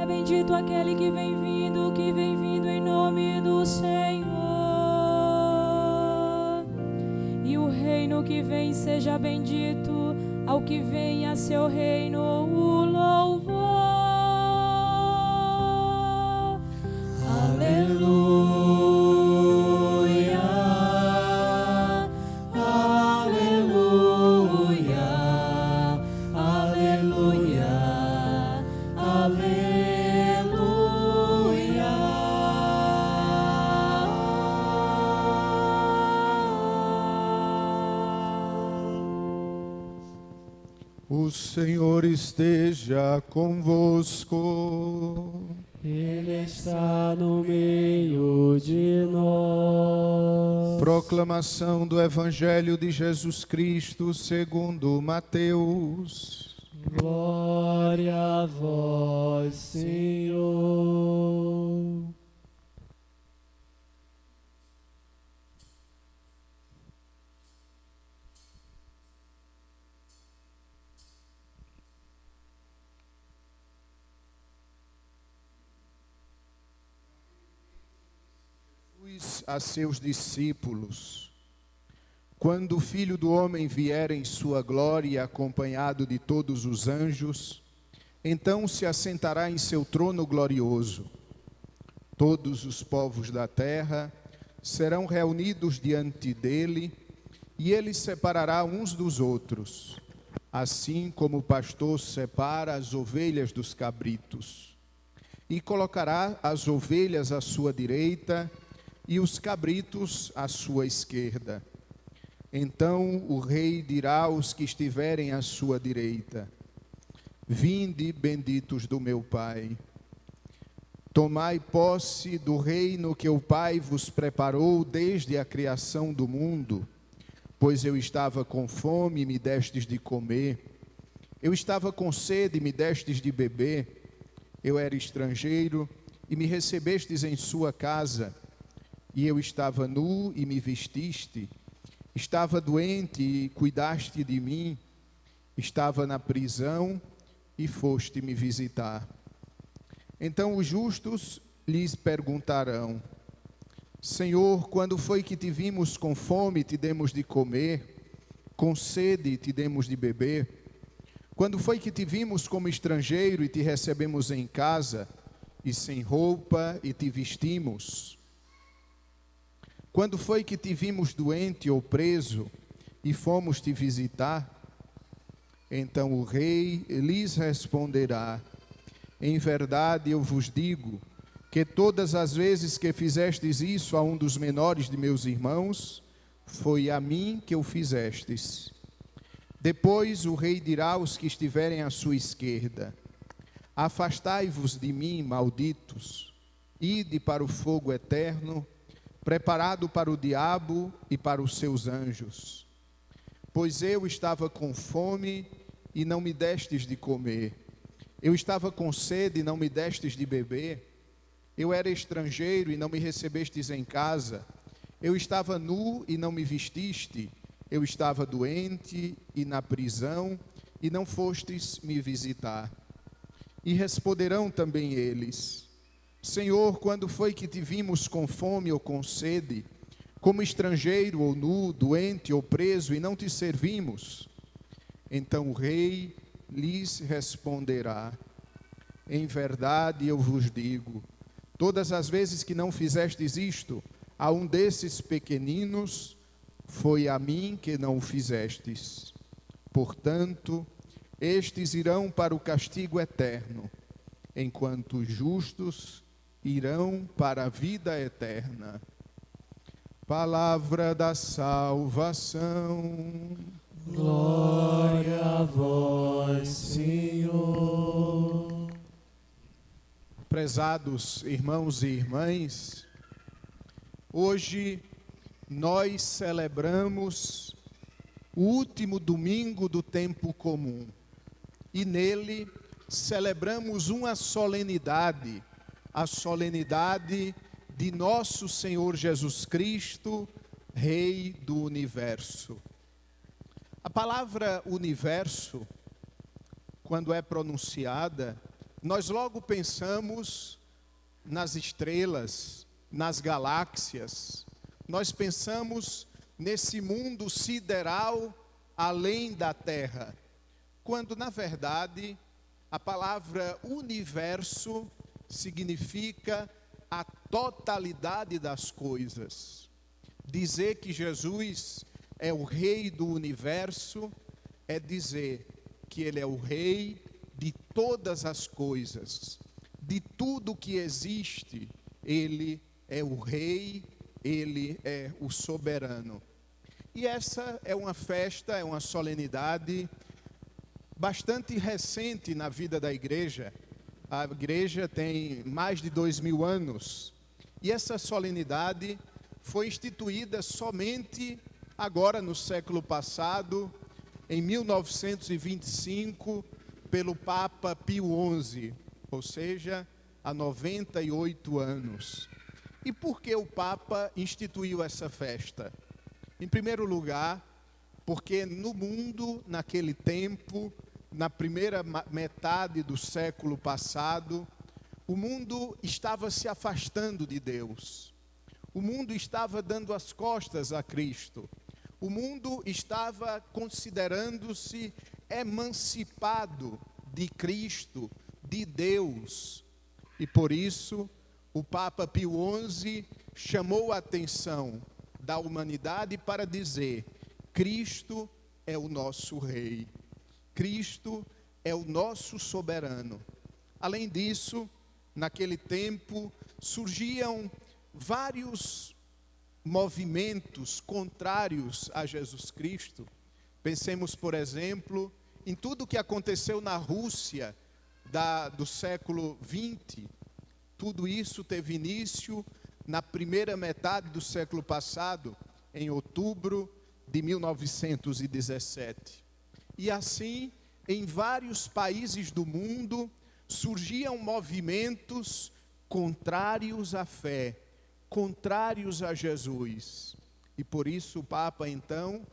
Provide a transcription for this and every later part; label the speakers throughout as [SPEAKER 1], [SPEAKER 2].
[SPEAKER 1] Bendito aquele que vem vindo em nome do Senhor. E o reino que vem seja bendito ao que vem a seu reino o louvor. Aleluia, aleluia, aleluia, aleluia.
[SPEAKER 2] O Senhor esteja convosco.
[SPEAKER 3] Ele está no meio de nós.
[SPEAKER 2] Proclamação do Evangelho de Jesus Cristo segundo Mateus.
[SPEAKER 3] Glória a vós, Senhor.
[SPEAKER 2] A seus discípulos: quando o Filho do Homem vier em sua glória, acompanhado de todos os anjos, então se assentará em seu trono glorioso. Todos os povos da terra serão reunidos diante dele, e ele separará uns dos outros, assim como o pastor separa as ovelhas dos cabritos, e colocará as ovelhas à sua direita e os cabritos à sua esquerda. Então o rei dirá aos que estiverem à sua direita: vinde, benditos do meu Pai. Tomai posse do reino que o Pai vos preparou desde a criação do mundo, pois eu estava com fome e me destes de comer, eu estava com sede e me destes de beber, eu era estrangeiro e me recebestes em sua casa, e eu estava nu e me vestiste, estava doente e cuidaste de mim, estava na prisão e foste me visitar. Então os justos lhes perguntarão: Senhor, quando foi que te vimos com fome e te demos de comer, com sede e te demos de beber? Quando foi que te vimos como estrangeiro e te recebemos em casa, e sem roupa e te vestimos? Quando foi que te vimos doente ou preso e fomos te visitar? Então o rei lhes responderá: em verdade eu vos digo que todas as vezes que fizestes isso a um dos menores de meus irmãos, foi a mim que o fizestes. Depois o rei dirá aos que estiverem à sua esquerda: afastai-vos de mim, malditos, ide para o fogo eterno, preparado para o diabo e para os seus anjos. Pois eu estava com fome e não me destes de comer, eu estava com sede e não me destes de beber, eu era estrangeiro e não me recebestes em casa, eu estava nu e não me vestiste, eu estava doente e na prisão e não fostes me visitar. E responderão também eles: Senhor, quando foi que te vimos com fome ou com sede, como estrangeiro ou nu, doente ou preso, e não te servimos? Então o rei lhes responderá: em verdade eu vos digo, todas as vezes que não fizestes isto a um desses pequeninos, foi a mim que não o fizestes. Portanto, estes irão para o castigo eterno, enquanto os justos irão para a vida eterna. Palavra da salvação.
[SPEAKER 3] Glória a vós, Senhor.
[SPEAKER 2] Prezados irmãos e irmãs, hoje nós celebramos o último domingo do tempo comum. e nele celebramos uma solenidade, a solenidade de nosso Senhor Jesus Cristo, Rei do Universo. A palavra universo, quando é pronunciada, nós logo pensamos nas estrelas, nas galáxias, nós pensamos nesse mundo sideral além da Terra, quando na verdade a palavra universo significa a totalidade das coisas. Dizer que Jesus é o Rei do Universo é dizer que Ele é o Rei de todas as coisas, de tudo que existe. Ele é o Rei, Ele é o soberano. E essa é uma festa, é uma solenidade bastante recente na vida da igreja. A igreja tem mais de 2000 anos. E essa solenidade foi instituída somente agora no século passado, em 1925, pelo Papa Pio XI, ou seja, há 98 anos. E por que o Papa instituiu essa festa? Em primeiro lugar, porque no mundo, naquele tempo, na primeira metade do século passado, o mundo estava se afastando de Deus. O mundo estava dando as costas a Cristo. O mundo estava considerando-se emancipado de Cristo, de Deus. E por isso, o Papa Pio XI chamou a atenção da humanidade para dizer: Cristo é o nosso Rei. Cristo é o nosso soberano. Além disso, naquele tempo, surgiam vários movimentos contrários a Jesus Cristo. Pensemos, por exemplo, em tudo o que aconteceu na Rússia do século XX. Tudo isso teve início na primeira metade do século passado, em outubro de 1917. E assim, em vários países do mundo, surgiam movimentos contrários à fé, contrários a Jesus. E por isso o Papa então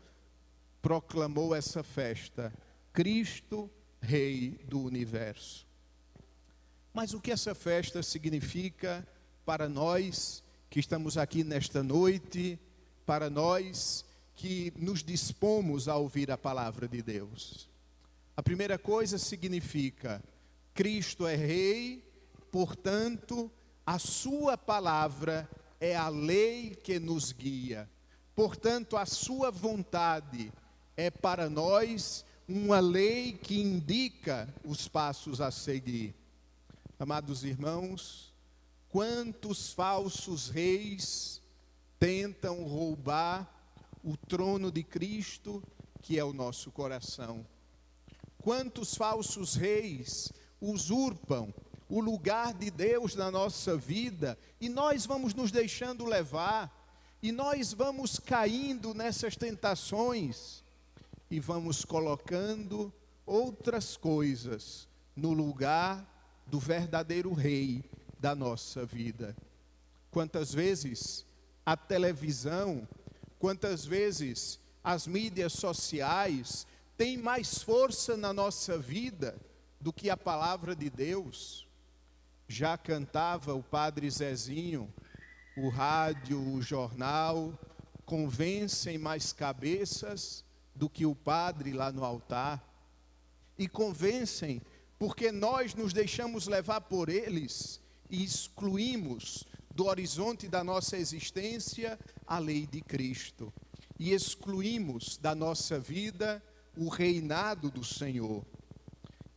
[SPEAKER 2] proclamou essa festa: Cristo, Rei do Universo. Mas o que essa festa significa para nós que estamos aqui nesta noite, para nós que nos dispomos a ouvir a palavra de Deus? A primeira coisa significa: Cristo é Rei, portanto, a sua palavra é a lei que nos guia. Portanto, a sua vontade é para nós uma lei que indica os passos a seguir. Amados irmãos, quantos falsos reis tentam roubar o trono de Cristo, que é o nosso coração? Quantos falsos reis usurpam o lugar de Deus na nossa vida, e nós vamos nos deixando levar, e nós vamos caindo nessas tentações, e vamos colocando outras coisas no lugar do verdadeiro Rei da nossa vida. Quantas vezes a televisão, quantas vezes as mídias sociais têm mais força na nossa vida do que a palavra de Deus? Já cantava o Padre Zezinho: o rádio, o jornal convencem mais cabeças do que o padre lá no altar. E convencem porque nós nos deixamos levar por eles e excluímos do horizonte da nossa existência a lei de Cristo. E excluímos da nossa vida o reinado do Senhor.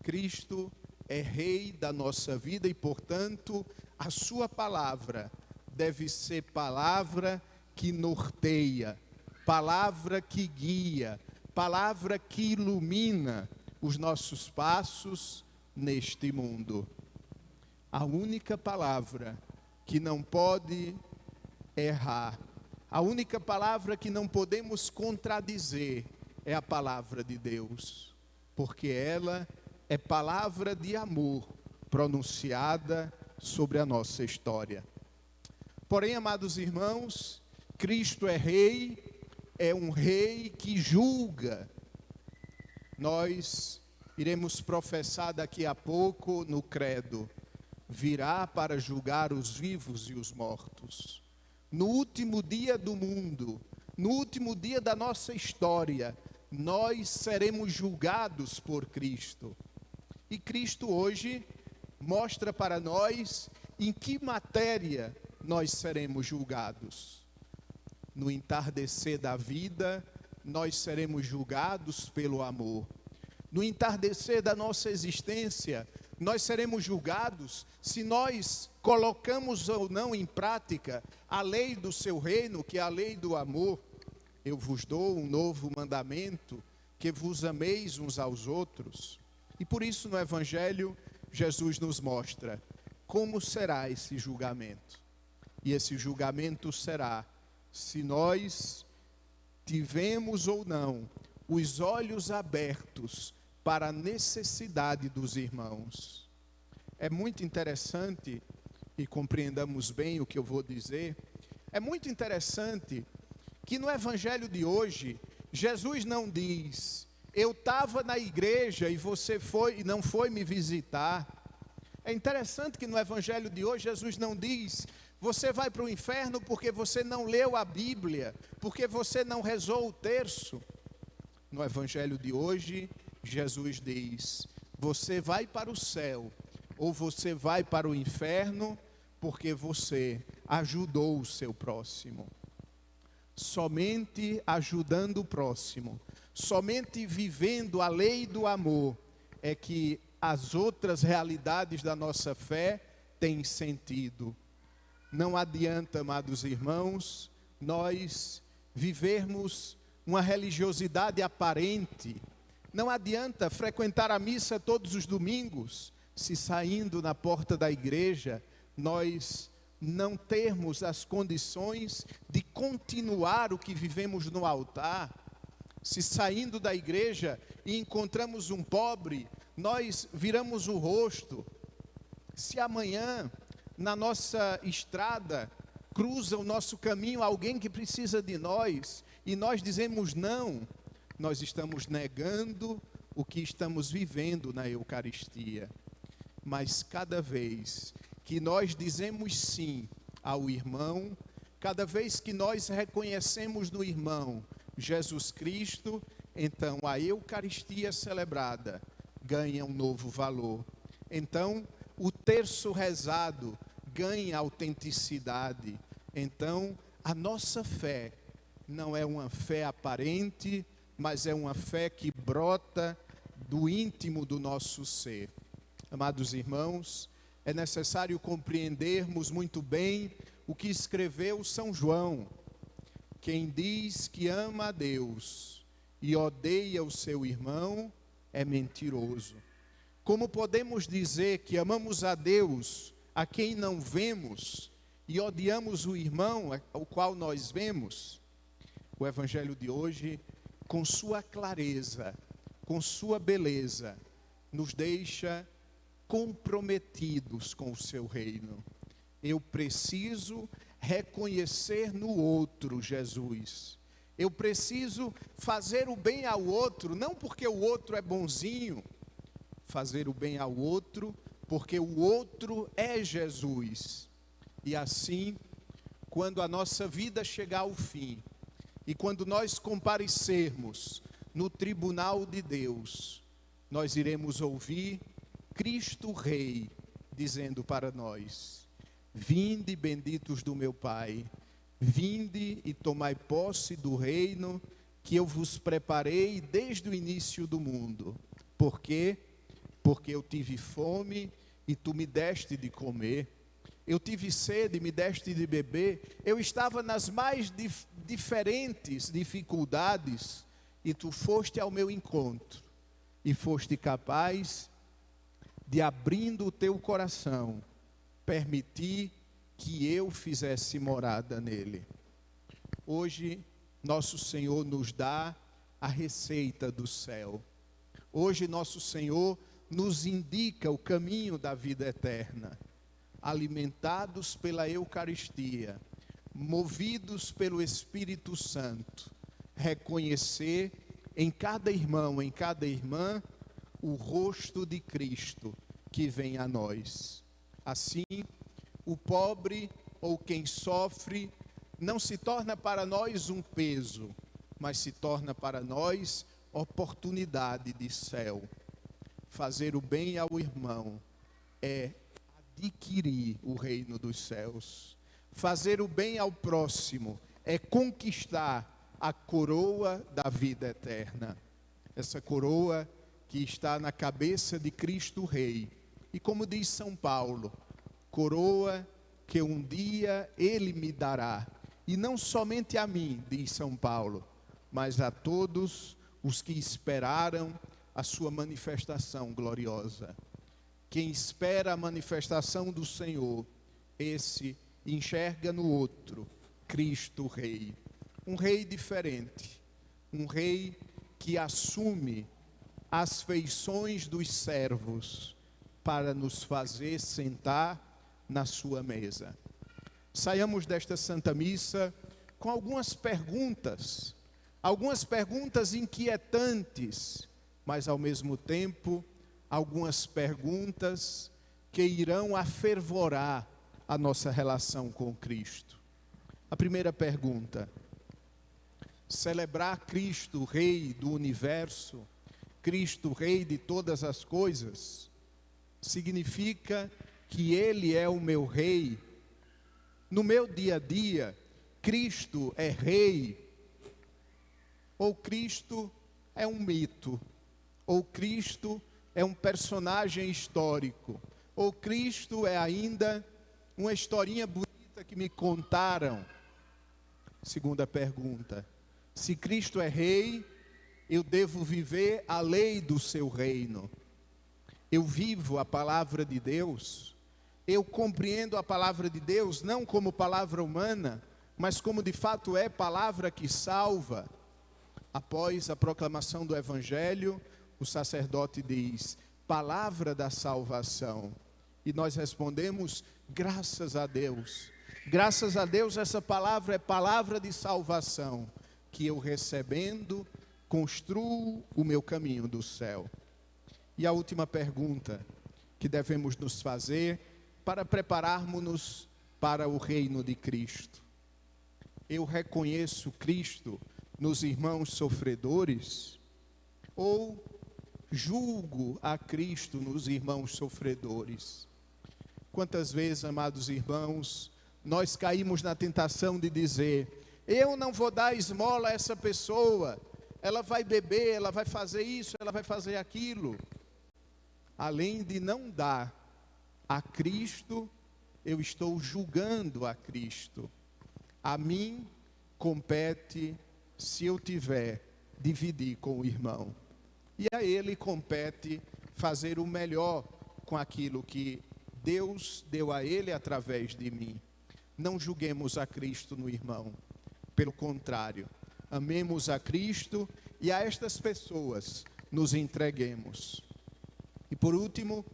[SPEAKER 2] Cristo é Rei da nossa vida e, portanto, a sua palavra deve ser palavra que norteia, palavra que guia, palavra que ilumina os nossos passos neste mundo. A única palavra que não pode errar, a única palavra que não podemos contradizer é a palavra de Deus, porque ela é palavra de amor pronunciada sobre a nossa história. Porém, amados irmãos, Cristo é um rei que julga. Nós iremos professar daqui a pouco no credo: virá para julgar os vivos e os mortos. No último dia do mundo, no último dia da nossa história, nós seremos julgados por Cristo. E Cristo hoje mostra para nós em que matéria nós seremos julgados. No entardecer da vida, nós seremos julgados pelo amor. No entardecer da nossa existência, nós seremos julgados se nós colocamos ou não em prática a lei do seu reino, que é a lei do amor. Eu vos dou um novo mandamento, que vos ameis uns aos outros. E por isso no Evangelho, Jesus nos mostra como será esse julgamento. E esse julgamento será se nós tivemos ou não os olhos abertos para a necessidade dos irmãos. É muito interessante, e compreendamos bem o que eu vou dizer, é muito interessante que no Evangelho de hoje, Jesus não diz: eu estava na igreja e você foi e não foi me visitar. É interessante que no Evangelho de hoje, Jesus não diz: você vai para o inferno porque você não leu a Bíblia, porque você não rezou o terço. No Evangelho de hoje, Jesus diz: você vai para o céu, ou você vai para o inferno, porque você ajudou o seu próximo. Somente ajudando o próximo, somente vivendo a lei do amor, é que as outras realidades da nossa fé têm sentido. Não adianta, amados irmãos, nós vivermos uma religiosidade aparente. Não adianta frequentar a missa todos os domingos, se saindo na porta da igreja, nós não termos as condições de continuar o que vivemos no altar. Se saindo da igreja e encontramos um pobre, nós viramos o rosto. Se amanhã, na nossa estrada, cruza o nosso caminho alguém que precisa de nós, e nós dizemos não, nós estamos negando o que estamos vivendo na Eucaristia. Mas cada vez que nós dizemos sim ao irmão, cada vez que nós reconhecemos no irmão Jesus Cristo, então a Eucaristia celebrada ganha um novo valor. Então o terço rezado ganha autenticidade. Então a nossa fé não é uma fé aparente, mas é uma fé que brota do íntimo do nosso ser. Amados irmãos, é necessário compreendermos muito bem o que escreveu São João. Quem diz que ama a Deus e odeia o seu irmão é mentiroso. Como podemos dizer que amamos a Deus a quem não vemos e odiamos o irmão ao qual nós vemos? O Evangelho de hoje, com sua clareza, com sua beleza, nos deixa comprometidos com o seu reino. Eu preciso reconhecer no outro Jesus. Eu preciso fazer o bem ao outro, não porque o outro é bonzinho, fazer o bem ao outro porque o outro é Jesus. E assim, quando a nossa vida chegar ao fim, e quando nós comparecermos no tribunal de Deus, nós iremos ouvir Cristo Rei dizendo para nós: vinde, benditos do meu Pai, vinde e tomai posse do reino que eu vos preparei desde o início do mundo. Por quê? Porque eu tive fome e tu me deste de comer. Eu tive sede e me deste de beber. Eu estava nas mais diferentes dificuldades e tu foste ao meu encontro e foste capaz de, abrindo o teu coração, permitir que eu fizesse morada nele. Hoje, nosso Senhor nos dá a receita do céu. Hoje, nosso Senhor nos indica o caminho da vida eterna. Alimentados pela Eucaristia, movidos pelo Espírito Santo, reconhecer em cada irmão, em cada irmã, o rosto de Cristo que vem a nós. Assim, o pobre ou quem sofre não se torna para nós um peso, mas se torna para nós oportunidade de céu. Fazer o bem ao irmão é adquirir o reino dos céus. Fazer o bem ao próximo é conquistar a coroa da vida eterna. Essa coroa que está na cabeça de Cristo Rei. E como diz São Paulo, coroa que um dia Ele me dará. E não somente a mim, diz São Paulo, mas a todos os que esperaram a sua manifestação gloriosa. Quem espera a manifestação do Senhor, esse enxerga no outro Cristo Rei. Um rei diferente, um rei que assume as feições dos servos para nos fazer sentar na sua mesa. Saiamos desta Santa Missa com algumas perguntas inquietantes, mas ao mesmo tempo, algumas perguntas que irão afervorar a nossa relação com Cristo. A primeira pergunta: celebrar Cristo, Rei do Universo, Cristo, Rei de todas as coisas, significa que Ele é o meu Rei? No meu dia a dia, Cristo é Rei? Ou Cristo é um mito? Ou Cristo é um personagem histórico? Ou Cristo é ainda uma historinha bonita que me contaram? Segunda pergunta: se Cristo é Rei, eu devo viver a lei do seu reino. Eu vivo a palavra de Deus. Eu compreendo a palavra de Deus não como palavra humana, mas como de fato é palavra que salva. Após a proclamação do Evangelho, o sacerdote diz: palavra da salvação. E nós respondemos: graças a Deus. Graças a Deus, essa palavra é palavra de salvação, que eu recebendo, construo o meu caminho do céu. E a última pergunta que devemos nos fazer para prepararmos-nos para o reino de Cristo: eu reconheço Cristo nos irmãos sofredores? Ou julgo a Cristo nos irmãos sofredores? Quantas vezes, amados irmãos, nós caímos na tentação de dizer: eu não vou dar esmola a essa pessoa, ela vai beber, ela vai fazer isso, ela vai fazer aquilo. Além de não dar a Cristo, eu estou julgando a Cristo. A mim compete, se eu tiver, dividir com o irmão. E a ele compete fazer o melhor com aquilo que Deus deu a ele através de mim. Não julguemos a Cristo no irmão. Pelo contrário, amemos a Cristo e a estas pessoas nos entreguemos. E por último,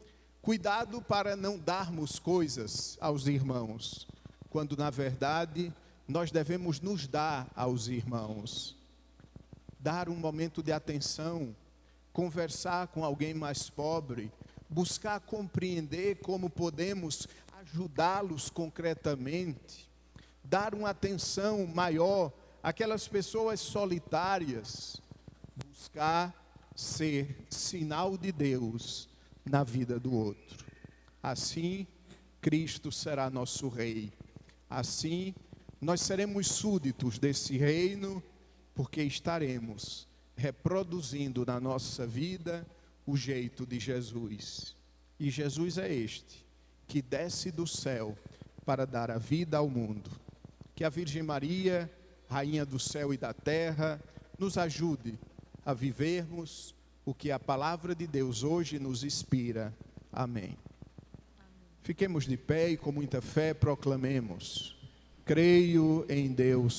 [SPEAKER 2] cuidado para não darmos coisas aos irmãos, quando na verdade nós devemos nos dar aos irmãos. Dar um momento de atenção, conversar com alguém mais pobre, buscar compreender como podemos ajudá-los concretamente, dar uma atenção maior àquelas pessoas solitárias, buscar ser sinal de Deus na vida do outro. Assim, Cristo será nosso Rei. Assim, nós seremos súditos desse reino, porque estaremos reproduzindo na nossa vida o jeito de Jesus. E Jesus é este, que desce do céu para dar a vida ao mundo. Que a Virgem Maria, Rainha do céu e da terra, nos ajude a vivermos o que a palavra de Deus hoje nos inspira. Amém. Fiquemos de pé e com muita fé proclamemos: creio em Deus